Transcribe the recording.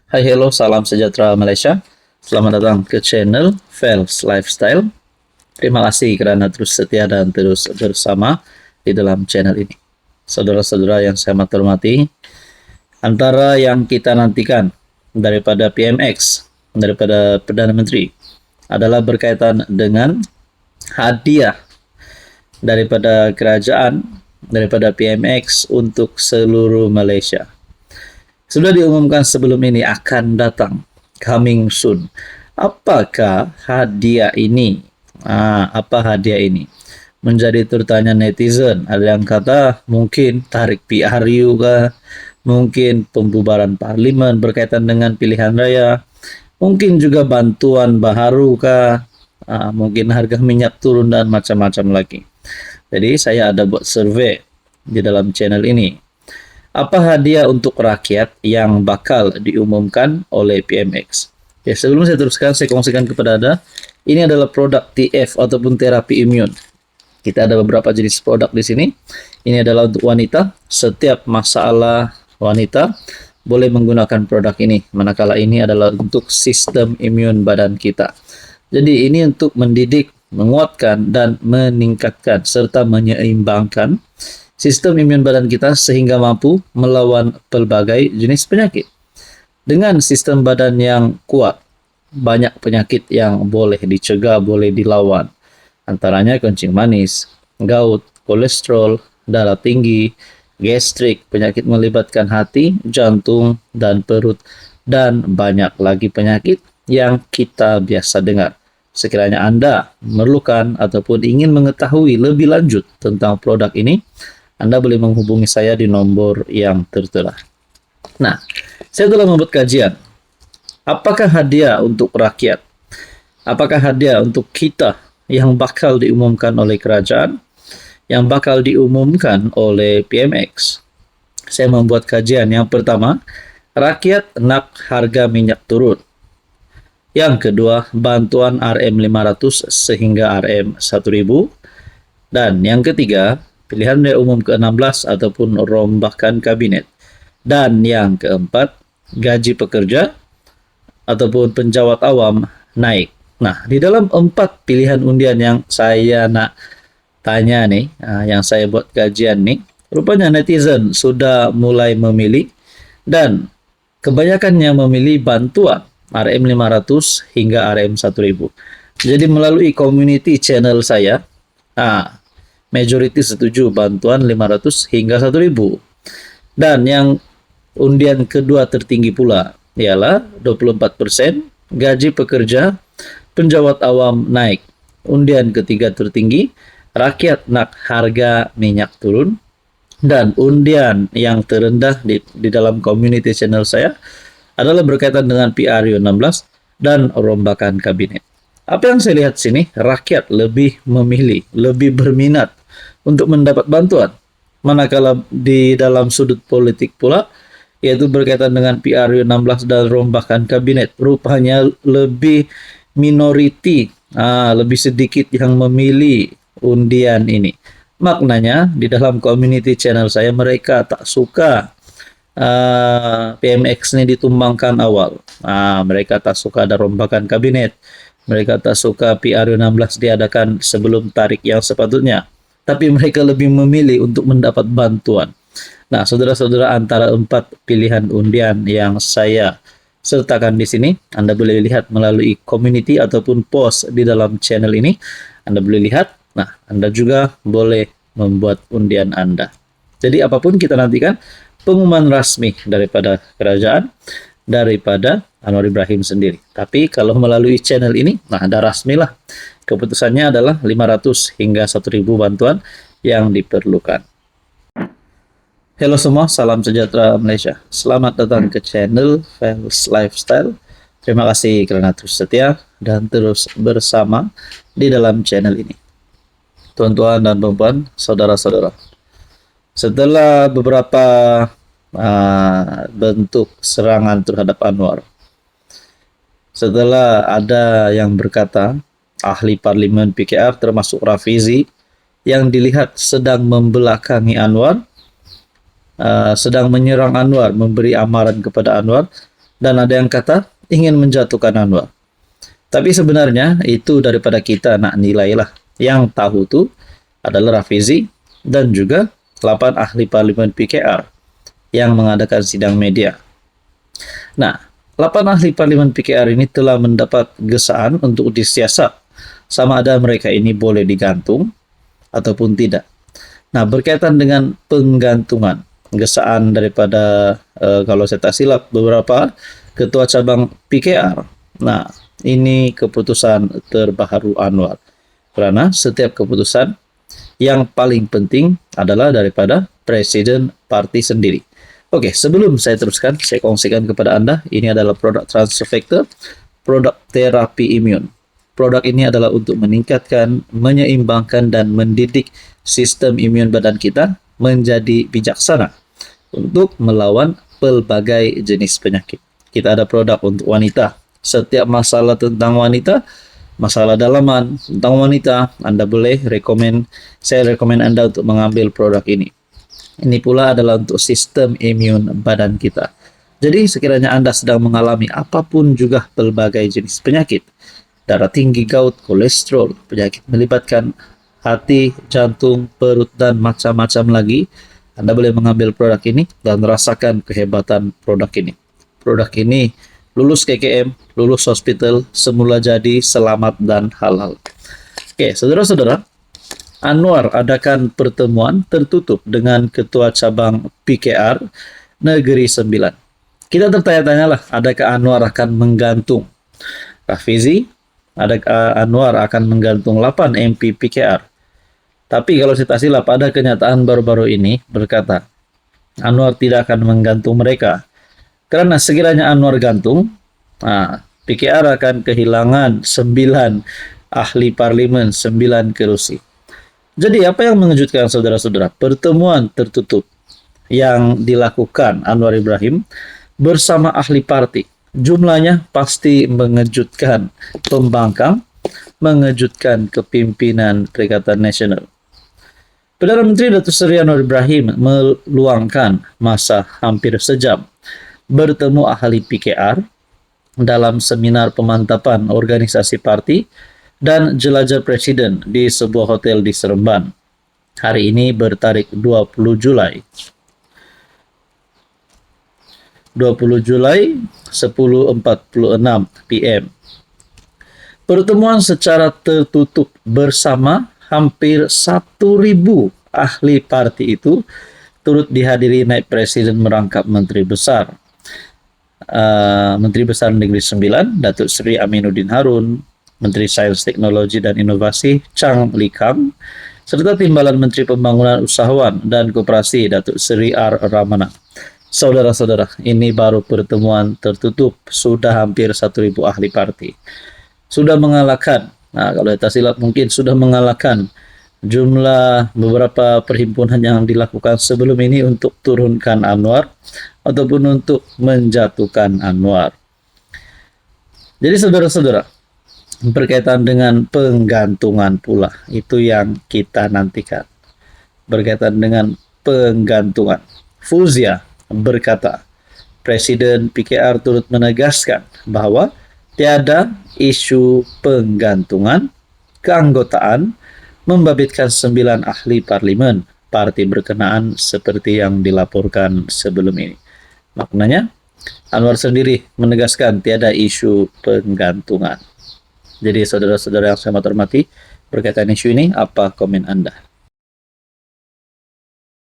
Hai, hello, salam sejahtera Malaysia. Selamat datang ke channel Fels Lifestyle. Terima kasih karena terus setia dan terus bersama di dalam channel ini. Saudara-saudara yang saya hormati, antara yang kita nantikan daripada PMX, daripada Perdana Menteri, adalah berkaitan dengan hadiah daripada kerajaan, daripada PMX untuk seluruh Malaysia. Sudah diumumkan sebelum ini akan datang, coming soon. Apakah hadiah ini? Apa hadiah ini? Menjadi tertanya netizen. Ada yang kata mungkin tarik PRU kah? Mungkin pembubaran parlimen berkaitan dengan pilihan raya. Mungkin juga bantuan baharu kah? Mungkin harga minyak turun dan macam-macam lagi. Jadi saya ada buat survei di dalam channel ini. Apa hadiah untuk rakyat yang bakal diumumkan oleh PMX? Ya, sebelum saya teruskan, saya kongsikan kepada Anda. Ini adalah produk TF ataupun terapi imun. Kita ada beberapa jenis produk di sini. Ini adalah untuk wanita. Setiap masalah wanita boleh menggunakan produk ini. Manakala ini adalah untuk sistem imun badan kita. Jadi ini untuk mendidik, menguatkan, dan meningkatkan serta menyeimbangkan sistem imun badan kita sehingga mampu melawan pelbagai jenis penyakit. Dengan sistem badan yang kuat, banyak penyakit yang boleh dicegah, boleh dilawan. Antaranya kencing manis, gout, kolesterol, darah tinggi, gastrik, penyakit melibatkan hati, jantung, dan perut, dan banyak lagi penyakit yang kita biasa dengar. Sekiranya Anda memerlukan ataupun ingin mengetahui lebih lanjut tentang produk ini, Anda boleh menghubungi saya di nomor yang tertera. Nah, saya telah membuat kajian. Apakah hadiah untuk rakyat? Apakah hadiah untuk kita yang bakal diumumkan oleh kerajaan? Yang bakal diumumkan oleh PMX? Saya membuat kajian. Yang pertama, rakyat nak harga minyak turun. Yang kedua, bantuan RM500 sehingga RM1000. Dan yang ketiga, pilihan raya umum ke-16 ataupun rombakan kabinet. Dan yang keempat, gaji pekerja ataupun penjawat awam naik. Nah, di dalam 4 pilihan undian yang saya nak tanya nih, yang saya buat kajian nih, rupanya netizen sudah mulai memilih dan kebanyakan yang memilih bantuan RM500 hingga RM1000. Jadi melalui community channel saya, majority setuju bantuan 500 hingga 1000. Dan yang undian kedua tertinggi pula ialah 24%, gaji pekerja, penjawat awam naik. Undian ketiga tertinggi, rakyat nak harga minyak turun. Dan undian yang terendah di dalam community channel saya adalah berkaitan dengan PRU 16 dan rombakan kabinet. Apa yang saya lihat sini, rakyat lebih memilih, lebih berminat untuk mendapat bantuan. Manakala di dalam sudut politik pula, yaitu berkaitan dengan PRU 16 dan rombakan kabinet, rupanya lebih minoriti, lebih sedikit yang memilih undian ini. Maknanya, di dalam community channel saya, mereka tak suka PMX ini ditumbangkan awal. Mereka tak suka ada rombakan kabinet. Mereka tak suka PRU 16 diadakan sebelum tarik yang sepatutnya. Tapi mereka lebih memilih untuk mendapat bantuan. Nah, saudara-saudara, antara 4 pilihan undian yang saya sertakan di sini, Anda boleh lihat melalui community ataupun post di dalam channel ini. Anda boleh lihat. Nah, Anda juga boleh membuat undian Anda. Jadi apapun kita nantikan pengumuman rasmi daripada kerajaan, daripada Anwar Ibrahim sendiri. Tapi kalau melalui channel ini, nah ada rasmi lah. Keputusannya adalah 500 hingga 1000 bantuan yang diperlukan. Halo semua, salam sejahtera Malaysia. Selamat datang ke channel Fels Lifestyle. Terima kasih karena terus setia dan terus bersama di dalam channel ini. Tuan-tuan dan puan-puan, saudara-saudara. Setelah beberapa bentuk serangan terhadap Anwar, setelah ada yang berkata ahli parlimen PKR termasuk Rafizi yang dilihat sedang membelakangi Anwar, sedang menyerang Anwar, memberi amaran kepada Anwar, dan ada yang kata ingin menjatuhkan Anwar. Tapi sebenarnya itu daripada kita nak nilai lah. Yang tahu tuh adalah Rafizi dan juga 8 ahli parlimen PKR yang mengadakan sidang media. Nah, 8 ahli parlimen PKR ini telah mendapat gesaan untuk disiasat sama ada mereka ini boleh digantung ataupun tidak. Nah, berkaitan dengan penggantungan, gesaan daripada kalau saya tak silap beberapa ketua cabang PKR. Nah, ini keputusan terbaru Anwar. Karena setiap keputusan yang paling penting adalah daripada presiden parti sendiri. Oke, sebelum saya teruskan, saya kongsikan kepada Anda, ini adalah produk transfer factor, produk terapi imun. Produk ini adalah untuk meningkatkan, menyeimbangkan, dan mendidik sistem imun badan kita menjadi bijaksana untuk melawan pelbagai jenis penyakit. Kita ada produk untuk wanita. Setiap masalah tentang wanita, masalah dalaman tentang wanita, Anda boleh saya rekomen Anda untuk mengambil produk ini. Ini pula adalah untuk sistem imun badan kita. Jadi sekiranya Anda sedang mengalami apapun juga pelbagai jenis penyakit, darah tinggi, gout, kolesterol, penyakit melibatkan hati, jantung, perut, dan macam-macam lagi, Anda boleh mengambil produk ini dan rasakan kehebatan produk ini. Produk ini lulus KKM, lulus hospital, semula jadi, selamat, dan halal. Oke, saudara-saudara, Anwar adakan pertemuan tertutup dengan Ketua Cabang PKR Negeri 9. Kita tertanya-tanya lah, adakah Anwar akan menggantung Rafizi? Adakah Anwar akan menggantung 8 MP PKR? Tapi kalau saya tak silap, ada kenyataan baru-baru ini berkata, Anwar tidak akan menggantung mereka. Karena sekiranya Anwar gantung, PKR akan kehilangan 9 ahli parlimen, 9 kursi. Jadi apa yang mengejutkan saudara-saudara? Pertemuan tertutup yang dilakukan Anwar Ibrahim bersama ahli parti. Jumlahnya pasti mengejutkan pembangkang, mengejutkan kepimpinan Perikatan Nasional. Perdana Menteri Datuk Seri Anwar Ibrahim meluangkan masa hampir sejam bertemu ahli PKR dalam seminar pemantapan organisasi parti dan jelajah presiden di sebuah hotel di Seremban. Hari ini bertarik 20 Julai 10.46 PM. Pertemuan secara tertutup bersama hampir 1.000 ahli parti itu turut dihadiri naib presiden merangkap Menteri Besar. Menteri Besar Negeri 9, Datuk Seri Aminuddin Harun, Menteri Sains, Teknologi, dan Inovasi Chang Likang, serta Timbalan Menteri Pembangunan Usahawan dan Koperasi Datuk Seri R. Ramana. Saudara-saudara, ini baru pertemuan tertutup, sudah hampir 1.000 ahli parti. Sudah mengalahkan, kalau tak silap mungkin sudah mengalahkan jumlah beberapa perhimpunan yang dilakukan sebelum ini untuk turunkan Anwar ataupun untuk menjatuhkan Anwar. Jadi saudara-saudara, berkaitan dengan penggantungan pula, itu yang kita nantikan. Berkaitan dengan penggantungan, Fuzia berkata, Presiden PKR turut menegaskan bahwa tiada isu penggantungan keanggotaan membabitkan 9 ahli parlimen parti berkenaan seperti yang dilaporkan sebelum ini. Maknanya, Anwar sendiri menegaskan tiada isu penggantungan. Jadi saudara-saudara yang saya hormati, berkaitan isu ini, apa komen Anda?